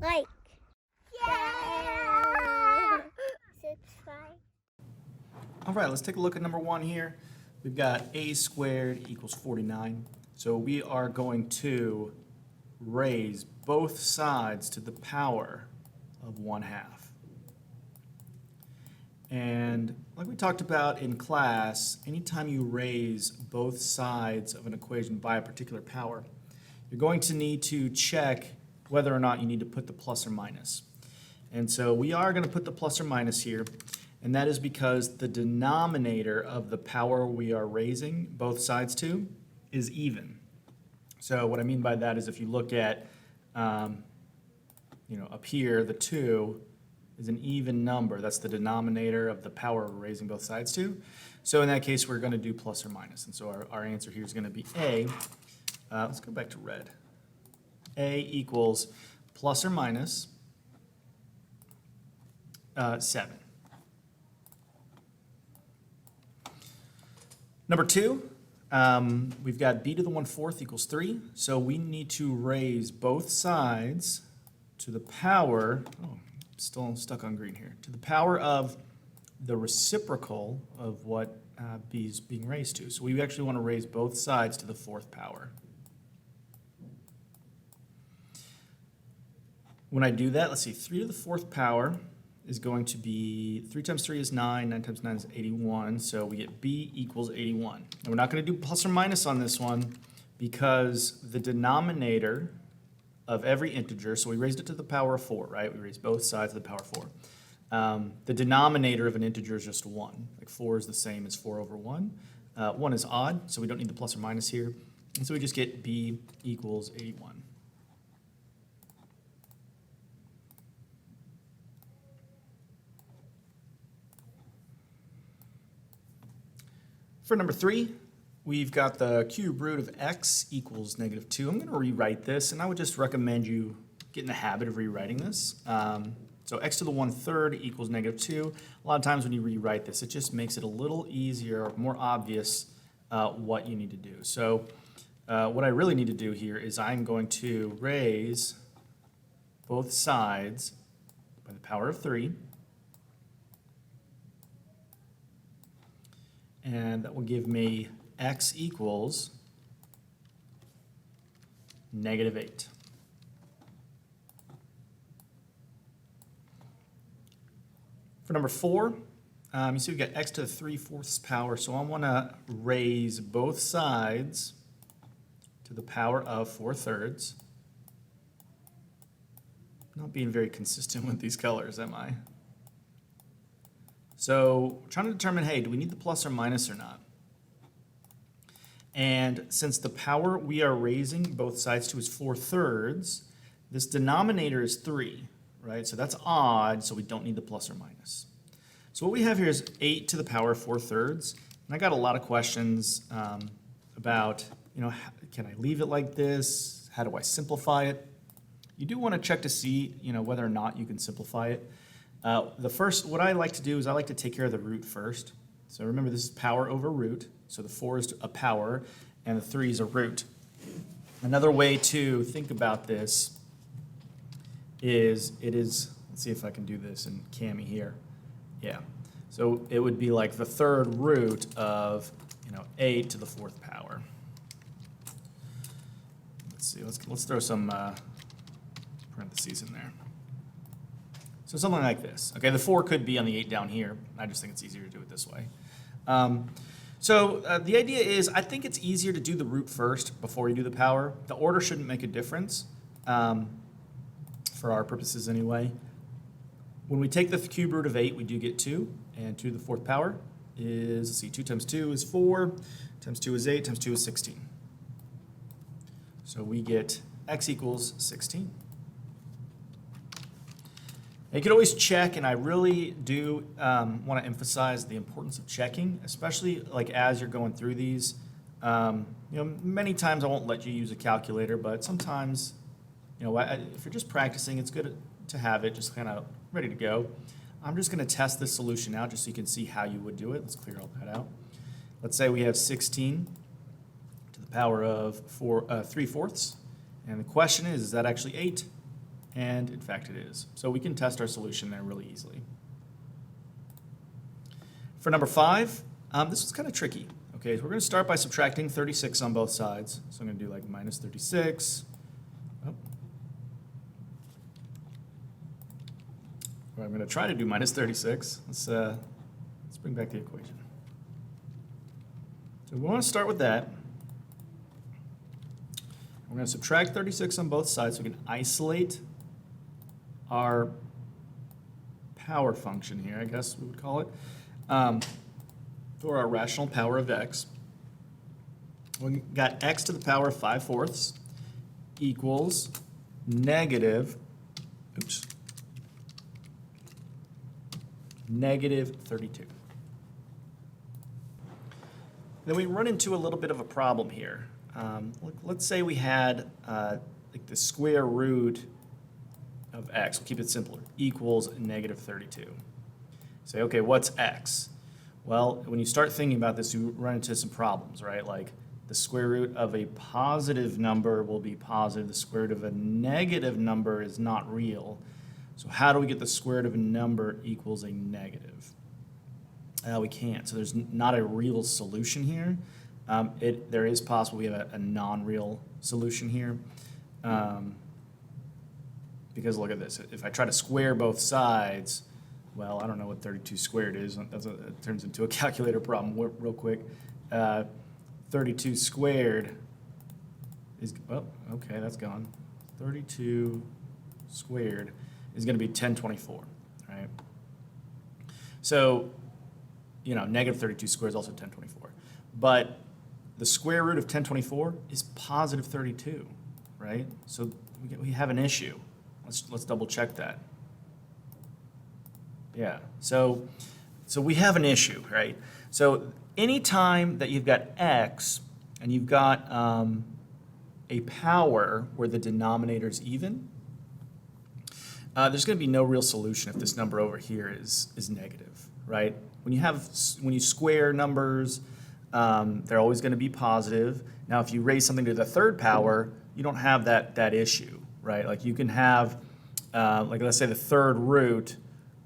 Like. Yeah. Subscribe. All right, let's take a look at number 1 here. We've got a squared equals 49. So we are going to raise both sides to the power of 1/2. And like we talked about in class, anytime you raise both sides of an equation by a particular power, you're going to need to check whether or not you need to put the plus or minus. And so we are going to put the plus or minus here, and that is because the denominator of the power we are raising both sides to is even. So what I mean by that is if you look at, up here, the 2 is an even number. That's the denominator of the power we're raising both sides to. So in that case, we're going to do plus or minus. And so our answer here is going to be A. Let's go back to red. A equals plus or minus 7. Number 2, we've got b to the 1/4 equals 3. So we need to raise both sides to the power, still stuck on green here, to the power of the reciprocal of what b is being raised to. So we actually want to raise both sides to the 4th power. When I do that, let's see, 3 to the 4th power is going to be, 3 times 3 is 9, 9 times 9 is 81, so we get b equals 81. And we're not going to do plus or minus on this one because the denominator of every integer, so we raised it to the power of 4, right? We raised both sides to the power of 4. The denominator of an integer is just 1. Like 4 is the same as 4 over 1. 1 is odd, so we don't need the plus or minus here. And so we just get b equals 81. For number 3, we've got the cube root of x equals -2. I'm going to rewrite this, and I would just recommend you get in the habit of rewriting this. So x to the 1/3 equals -2. A lot of times when you rewrite this, it just makes it a little easier, more obvious what you need to do. So what I really need to do here is I'm going to raise both sides by the power of 3. And that will give me x equals -8. For number 4, you see we've got x to the 3/4 power, so I want to raise both sides to the power of 4/3. Not being very consistent with these colors, am I? So trying to determine, hey, do we need the plus or minus or not? And since the power we are raising both sides to is 4/3, this denominator is 3, right? So that's odd, so we don't need the plus or minus. So what we have here is 8 to the power of 4/3. And I got a lot of questions about, can I leave it like this? How do I simplify it? You do want to check to see, whether or not you can simplify it. What I like to do is I like to take care of the root first. So remember, this is power over root. So the 4 is a power, and the 3 is a root. Another way to think about this is, let's see if I can do this in Cami here. Yeah. So it would be like the 3rd root of, 8 to the 4th power. Let's see, let's throw some parentheses in there. So something like this. Okay, the 4 could be on the 8 down here. I just think it's easier to do it this way. The idea is, I think it's easier to do the root first before you do the power. The order shouldn't make a difference, for our purposes anyway. When we take the cube root of 8, we do get 2, and 2 to the 4th power is, let's see, 2 times 2 is 4, times 2 is 8, times 2 is 16. So we get x equals 16. You can always check, and I really do want to emphasize the importance of checking, especially like as you're going through these. Many times I won't let you use a calculator, but sometimes, if you're just practicing, it's good to have it just kind of ready to go. I'm just going to test this solution out just so you can see how you would do it. Let's clear all that out. Let's say we have 16 to the power of 3/4, and the question is that actually 8? And in fact it is. So we can test our solution there really easily. For number 5, this was kind of tricky. Okay, so we're going to start by subtracting 36 on both sides. So I'm going to do like minus 36. Oh. Well, I'm going to try to do minus 36. Let's bring back the equation. So we want to start with that. We're going to subtract 36 on both sides so we can isolate our power function here, I guess we would call it, or our rational power of x. We got x to the power of 5/4 equals negative 32. Then we run into a little bit of a problem here. Let's say we had like the square root of x, we'll keep it simpler, equals negative 32. Say, okay, what's x? Well, when you start thinking about this, you run into some problems, right? Like the square root of a positive number will be positive. The square root of a negative number is not real. So how do we get the square root of a number equals a negative? We can't. So there's not a real solution here. There is possible we have a non-real solution here. Because look at this. If I try to square both sides, well, I don't know what 32 squared is. It turns into a calculator problem real quick. 32 squared is, oh, okay, that's gone. 32 squared is going to be 1024, right? So, you know, negative 32 squared is also 1024. But the square root of 1024 is positive 32, right? So we have an issue. Let's double check that. Yeah, so we have an issue, right? So anytime that you've got x and you've got a power where the denominator is even, there's going to be no real solution if this number over here is negative, right? When you square numbers, they're always going to be positive. Now, if you raise something to the third power, you don't have that issue, right? Like you can have, like let's say the third root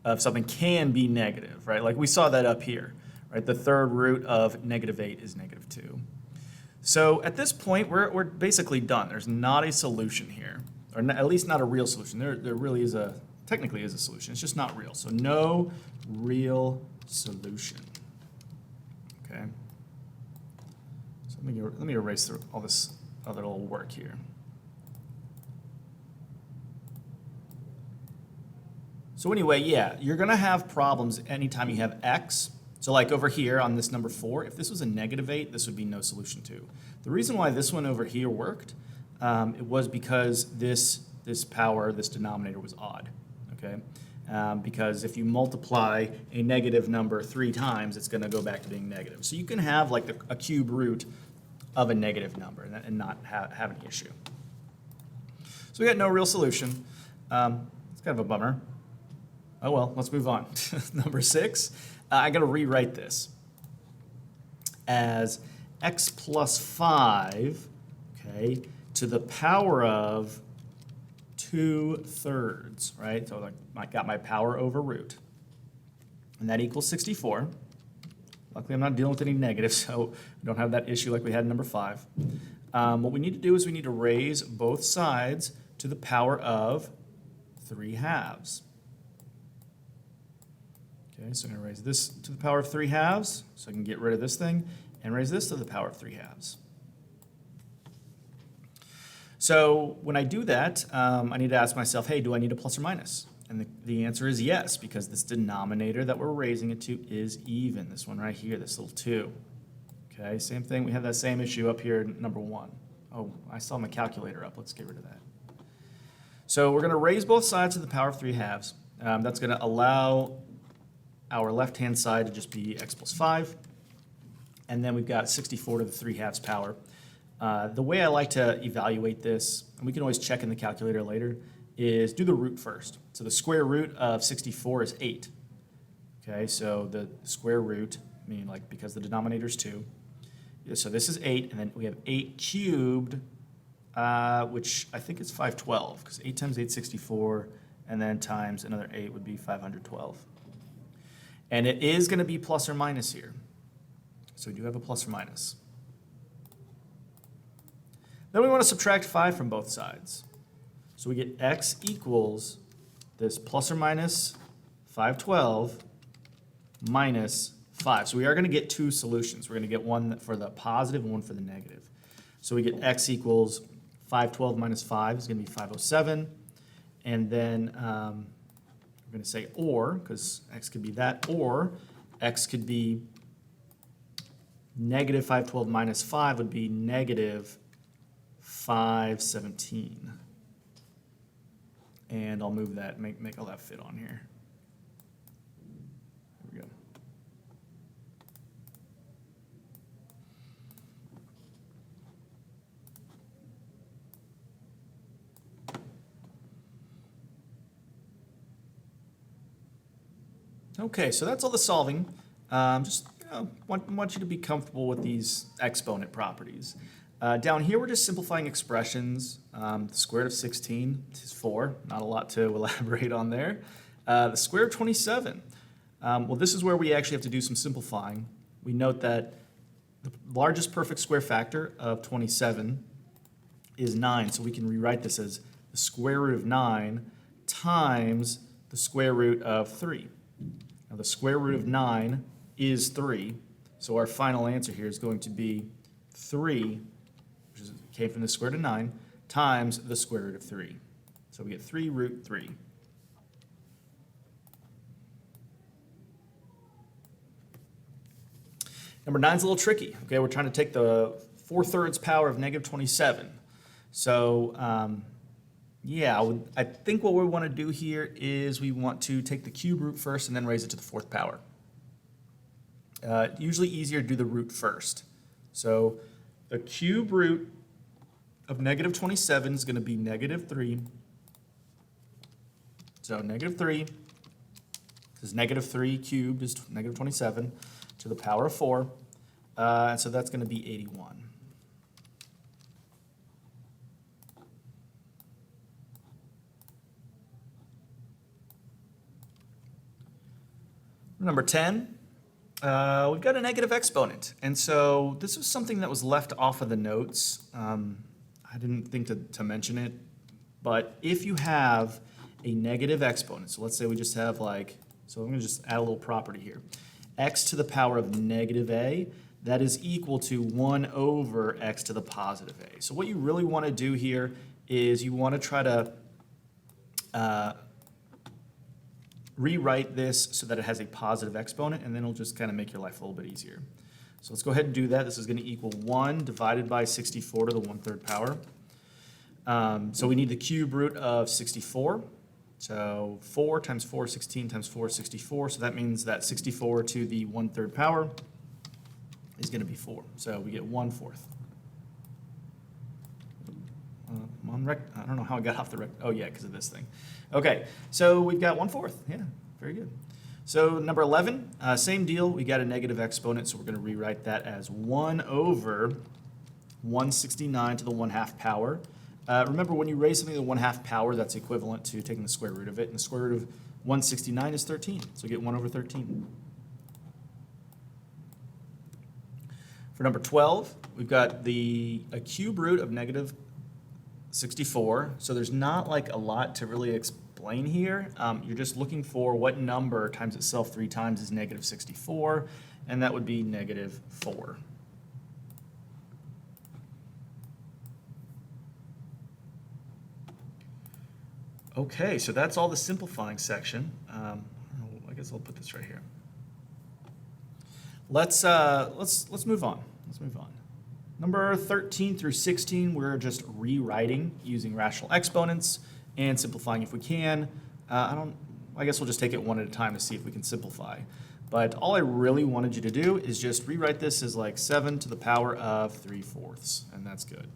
of something can be negative, right? Like we saw that up here, right? The third root of negative 8 is negative 2. So at this point, we're basically done. There's not a solution here, or at least not a real solution. There really is technically is a solution. It's just not real. So no real solution. Okay. So let me erase through all this other little work here. So anyway, yeah, you're going to have problems anytime you have x. So like over here on this number 4, if this was a negative 8, this would be no solution too. The reason why this one over here worked, it was because this power, this denominator was odd, okay? Because if you multiply a negative number 3 times, it's going to go back to being negative. So you can have like a cube root of a negative number and not have any issue. So we got no real solution. It's kind of a bummer. Oh well, let's move on. Number 6, I got to rewrite this as x plus 5, okay, to the power of 2/3, right? So I got my power over root, and that equals 64. Luckily, I'm not dealing with any negatives, so we don't have that issue like we had in number 5. What we need to do is we need to raise both sides to the power of 3/2. Okay, so I'm going to raise this to the power of 3/2, so I can get rid of this thing, and raise this to the power of 3/2. So when I do that, I need to ask myself, hey, do I need a plus or minus? And the answer is yes, because this denominator that we're raising it to is even. This one right here, this little 2. Okay, same thing. We have that same issue up here in number 1. Oh, I saw my calculator up. Let's get rid of that. So we're going to raise both sides to the power of 3/2. That's going to allow our left-hand side to just be x plus 5. And then we've got 64 to the 3/2 power. The way I like to evaluate this, and we can always check in the calculator later, is do the root first. So the square root of 64 is 8. Okay, so the square root, meaning like because the denominator is 2. So this is 8, and then we have 8 cubed which I think is 512, because 8 times 8 is 64, and then times another 8 would be 512. And it is going to be plus or minus here. So we do have a plus or minus. Then we want to subtract 5 from both sides. So we get x equals this plus or minus 512 minus 5. So we are going to get two solutions. We're going to get one for the positive and one for the negative. So we get x equals 512 minus 5 is going to be 507. And then we're going to say or, because x could be that, or x could be negative 512 minus 5 would be negative 517. And I'll move that, make all that fit on here. There we go. Okay, so that's all the solving. Just want you to be comfortable with these exponent properties. Down here, we're just simplifying expressions. The square root of 16 is 4. Not a lot to elaborate on there. The square root of 27. Well, this is where we actually have to do some simplifying. We note that the largest perfect square factor of 27 is 9. So we can rewrite this as the square root of 9 times the square root of 3. Now, the square root of 9 is 3. So our final answer here is going to be 3, which came from the square root of 9, times the square root of 3. So we get 3 root 3. Number 9 is a little tricky. Okay, we're trying to take the 4/3 power of negative 27. So yeah, I think what we want to do here is we want to take the cube root first and then raise it to the 4th power. Usually easier to do the root first. So the cube root of negative 27 is going to be negative 3. So negative 3, because negative 3 cubed is negative 27 to the power of 4. And so that's going to be 81. Number 10. We've got a negative exponent, and so this was something that was left off of the notes. I didn't think to mention it, but if you have a negative exponent, so let's say we just have so I'm going to just add a little property here. X to the power of negative a, that is equal to 1 over x to the positive a. So what you really want to do here is you want to try to rewrite this so that it has a positive exponent, and then it'll just kind of make your life a little bit easier. So let's go ahead and do that. This is going to equal 1 divided by 64 to the 1/3 power. So we need the cube root of 64. So 4 times 4 is 16 times 4 is 64. So that means that 64 to the 1/3 power is going to be 4. So we get 1/4. I don't know how I got off the oh yeah, because of this thing. Okay, so we've got 1/4. Yeah, very good. So number 11, same deal. We got a negative exponent, so we're going to rewrite that as 1 over 169 to the 1/2 power. Remember, when you raise something to the 1/2 power, that's equivalent to taking the square root of it, and the square root of 169 is 13, so get 1 over 13. For number 12, we've got a cube root of negative 64, so there's not a lot to really explain here. You're just looking for what number times itself 3 times is negative 64, and that would be negative 4. Okay, so that's all the simplifying section. I guess I'll put this right here. Let's move on. Let's move on. Number 13 through 16, we're just rewriting using rational exponents and simplifying if we can. I guess we'll just take it one at a time to see if we can simplify. But all I really wanted you to do is just rewrite this as 7 to the power of 3/4, and that's good.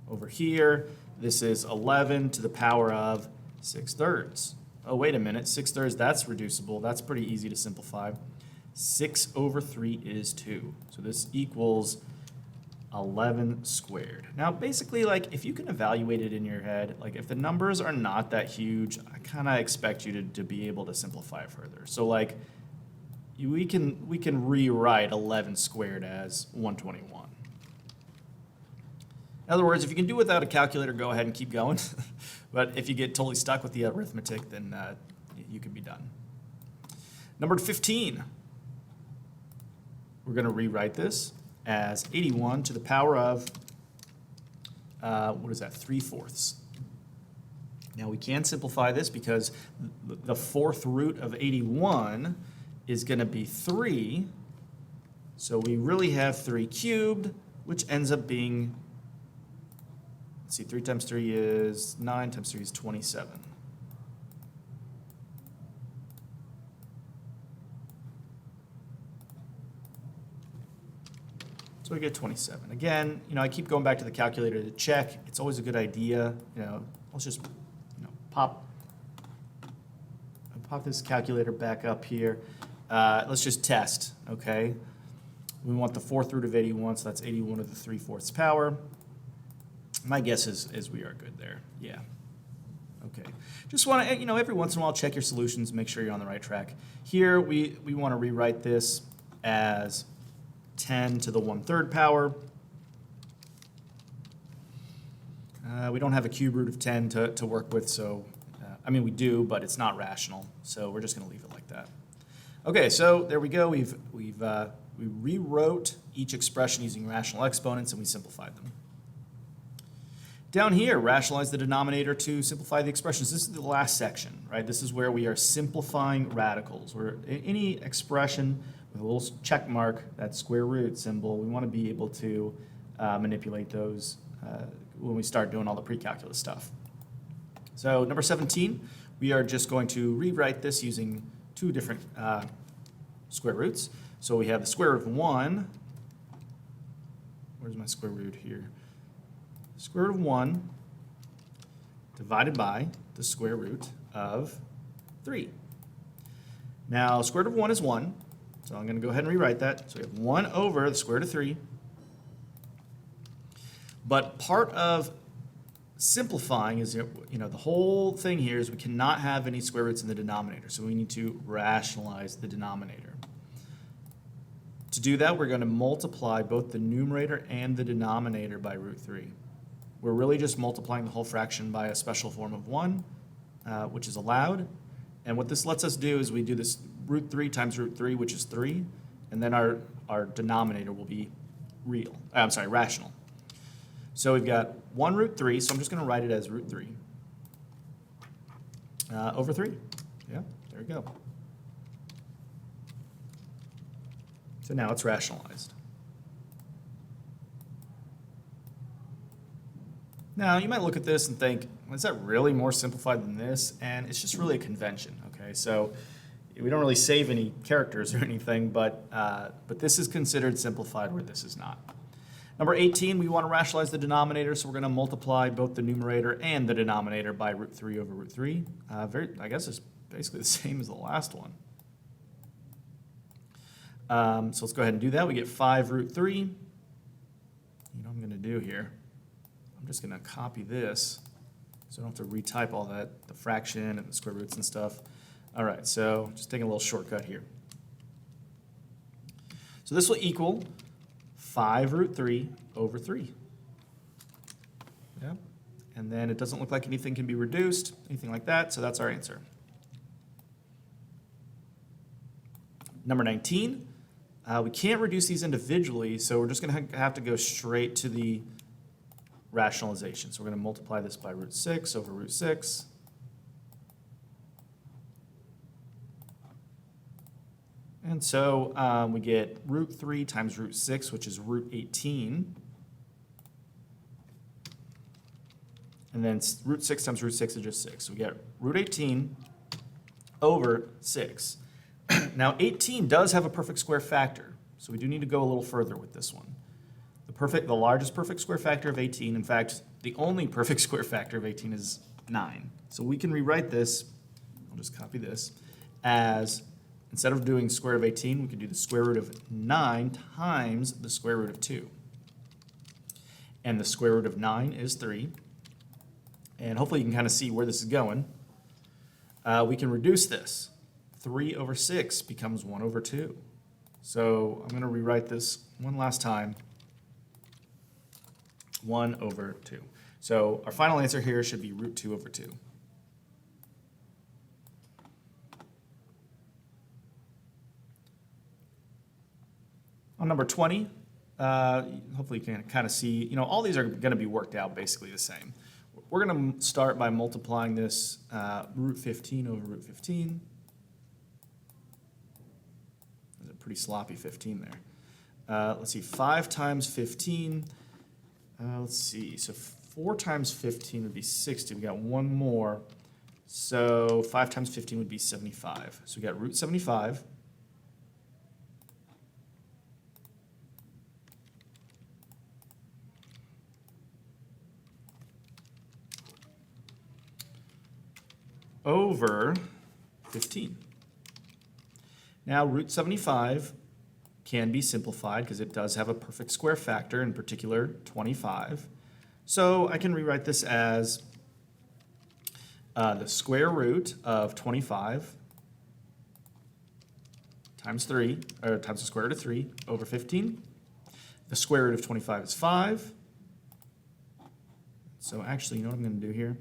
Over here, this is 11 to the power of 6/3. Oh, wait a minute, 6/3, that's reducible. That's pretty easy to simplify. 6 over 3 is 2. So this equals 11 squared. Now, basically, like, if you can evaluate it in your head, like, if the numbers are not that huge, I kind of expect you to be able to simplify it further. So, like, we can rewrite 11 squared as 121. In other words, if you can do it without a calculator, go ahead and keep going. But if you get totally stuck with the arithmetic, then you can be done. Number 15. We're going to rewrite this as 81 to the power of, what is that, 3/4. Now we can simplify this because the fourth root of 81 is going to be 3. So we really have 3 cubed, which ends up being, let's see, 3 times 3 is 9, times 3 is 27. So we get 27. Again, I keep going back to the calculator to check. It's always a good idea. Let's just pop this calculator back up here. Let's just test, okay? We want the fourth root of 81, so that's 81 to the 3/4 power. My guess is we are good there. Yeah. Okay. Just want to, every once in a while check your solutions, make sure you're on the right track. Here we want to rewrite this as 10 to the 1/3 power. We don't have a cube root of 10 to work with, so, we do, but it's not rational, so we're just going to leave it like that. Okay, so there we go. We rewrote each expression using rational exponents, and we simplified them. Down here, rationalize the denominator to simplify the expressions. This is the last section, right? This is where we are simplifying radicals, where any expression with a little check mark, that square root symbol, we want to be able to manipulate those when we start doing all the precalculus stuff. So number 17, we are just going to rewrite this using 2 different square roots. So we have the square root of 1. Where's my square root here? Square root of 1 divided by the square root of 3. Now, square root of 1 is 1. So I'm going to go ahead and rewrite that. So we have 1 over the square root of 3. But part of simplifying is, the whole thing here is we cannot have any square roots in the denominator. So we need to rationalize the denominator. To do that, we're going to multiply both the numerator and the denominator by root 3. We're really just multiplying the whole fraction by a special form of 1, which is allowed. And what this lets us do is we do this root 3 times root 3, which is 3, and then our denominator will be rational. So we've got 1 root 3, so I'm just going to write it as root 3 over 3. Yeah, there we go. So now it's rationalized. Now, you might look at this and think, is that really more simplified than this? And it's just really a convention, okay? So we don't really save any characters or anything, but this is considered simplified where this is not. Number 18, we want to rationalize the denominator, so we're going to multiply both the numerator and the denominator by root 3 over root 3. I guess it's basically the same as the last one. So let's go ahead and do that. We get 5 root 3. You know what I'm going to do here? I'm just going to copy this so I don't have to retype all that, the fraction and the square roots and stuff. All right, so just taking a little shortcut here. So this will equal 5 root 3 over 3. Yeah. And then it doesn't look like anything can be reduced, anything like that, so that's our answer. Number 19, we can't reduce these individually, so we're just going to have to go straight to the rationalization. So we're going to multiply this by root 6 over root 6. And so we get root 3 times root 6, which is root 18. And then root 6 times root 6 is just 6. So we get root 18 over 6. Now 18 does have a perfect square factor, so we do need to go a little further with this one. The largest perfect square factor of 18, in fact, the only perfect square factor of 18 is 9. So we can rewrite this, I'll just copy this, as instead of doing square root of 18, we could do the square root of 9 times the square root of 2. and the square root of 9 is 3. And hopefully you can kind of see where this is going. We can reduce this. 3 over 6 becomes 1 over 2. So I'm going to rewrite this one last time. 1 over 2. So our final answer here should be root 2 over 2. On number 20, hopefully you can kind of see, all these are going to be worked out basically the same. We're going to start by multiplying this root 15 over root 15. There's a pretty sloppy 15 there. Let's see, 5 times 15. Let's see, so 4 times 15 would be 60. We got one more. So 5 times 15 would be 75. So we got root 75. Over 15. Now root 75 can be simplified because it does have a perfect square factor, in particular 25. So I can rewrite this as the square root of 25 times 3, or times the square root of 3 over 15. The square root of 25 is 5. So actually, you know what I'm going to do here?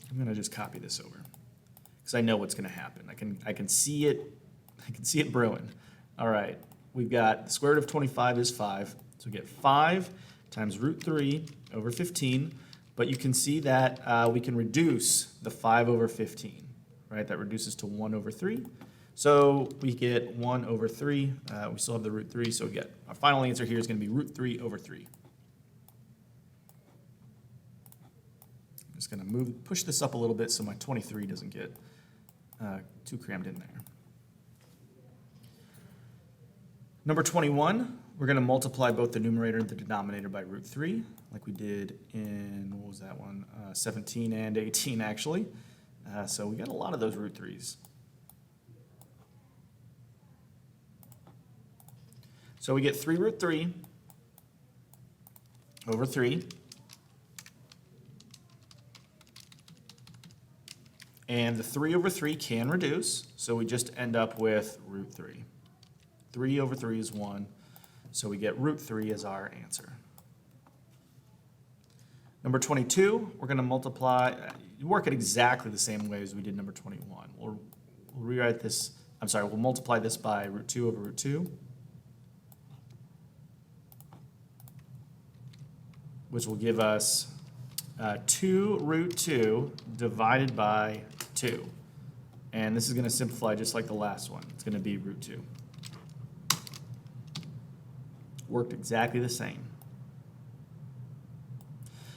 I'm going to just copy this over because I know what's going to happen. I can see it. I can see it brewing. All right, we've got the square root of 25 is 5. So we get 5 times root 3 over 15. But you can see that we can reduce the 5 over 15, right? That reduces to 1 over 3. So we get 1 over 3. We still have the root 3, so we get our final answer here is going to be root 3 over 3. Just going to push this up a little bit so my 23 doesn't get too crammed in there. Number 21, we're going to multiply both the numerator and the denominator by root 3, like we did in, what was that one, 17 and 18 actually. So we got a lot of those root 3s. So we get 3 root 3 over 3. And the 3 over 3 can reduce, so we just end up with root 3. 3 over 3 is 1, so we get root 3 as our answer. Number 22, we're going to multiply, work it exactly the same way as we did number 21. We'll rewrite this, we'll multiply this by root 2 over root 2, which will give us 2 root 2 divided by 2. And this is going to simplify just like the last one. It's going to be root 2. Worked exactly the same.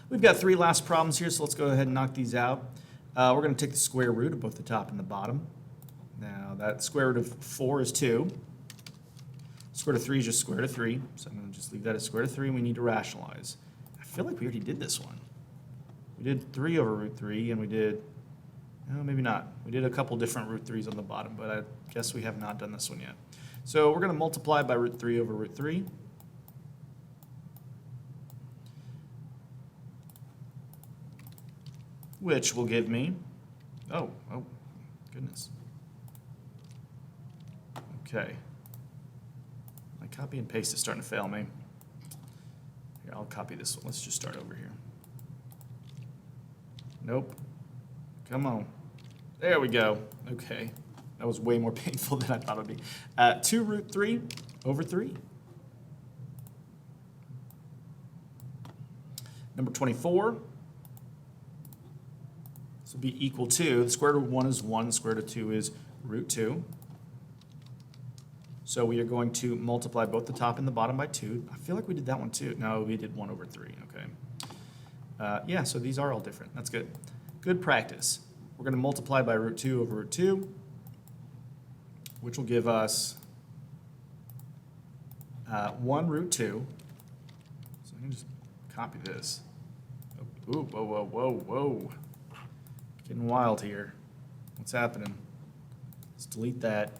We've got 3 last problems here, so let's go ahead and knock these out. We're going to take the square root of both the top and the bottom. Now, that square root of 4 is 2. Square root of 3 is just square root of 3, so I'm going to just leave that as square root of 3, and we need to rationalize. I feel like we already did this one. We did 3 over root 3, and we did, no, maybe not. We did a couple different root 3s on the bottom, but I guess we have not done this one yet. So we're going to multiply by root 3 over root 3. Which will give me, oh, goodness. Okay. My copy and paste is starting to fail me. Here, I'll copy this one. Let's just start over here. Nope. Come on. There we go. Okay. That was way more painful than I thought it would be. 2 root 3 over 3. Number 24. This will be equal to, the square root of 1 is 1, the square root of 2 is root 2. So we are going to multiply both the top and the bottom by 2. I feel like we did that one too. No, we did 1 over 3, okay. Yeah, so these are all different. That's good. Good practice. We're going to multiply by root 2 over root 2, which will give us 1 root 2. So I can just copy this. Ooh, whoa, whoa, whoa, whoa. Getting wild here. What's happening? Let's delete that.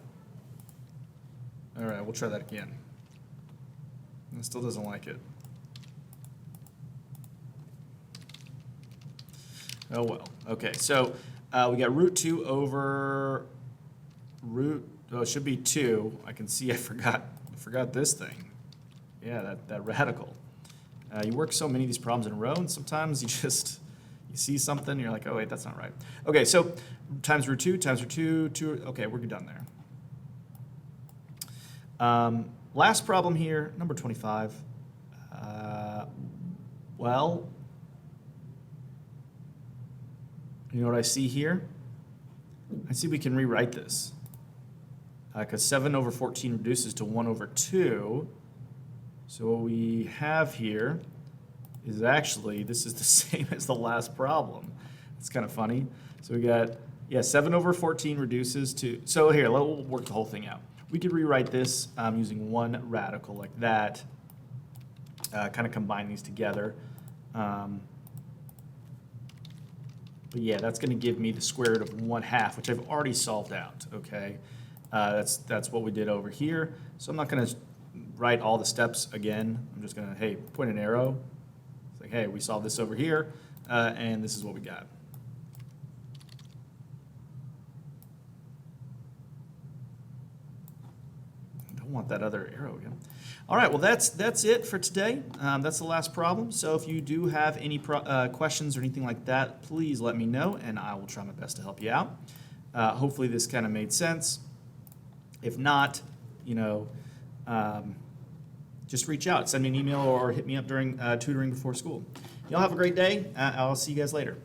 All right, we'll try that again. It still doesn't like it. Oh well. Okay, so we got root 2 over root, oh, it should be 2. I can see I forgot this thing. Yeah, that radical. You work so many of these problems in a row, and sometimes you see something, and you're like, oh wait, that's not right. Okay, so times root 2, times root 2, 2, okay, we're done there. Last problem here, number 25. Well, you know what I see here? I see we can rewrite this. Because 7 over 14 reduces to 1 over 2. So what we have here is actually, this is the same as the last problem. It's kind of funny. So we got, yeah, 7 over 14 reduces to, so here, we'll work the whole thing out. We could rewrite this using one radical like that, kind of combine these together. But yeah, that's going to give me the square root of 1/2, which I've already solved out, okay? That's what we did over here. So I'm not going to write all the steps again. I'm just going to, hey, point an arrow. It's like, hey, we solved this over here, and this is what we got. I don't want that other arrow again. All right, well, that's it for today. That's the last problem. So if you do have any questions or anything like that, please let me know, and I will try my best to help you out. Hopefully this kind of made sense. If not, you know, just reach out. Send me an email or hit me up during tutoring before school. Y'all have a great day. I'll see you guys later.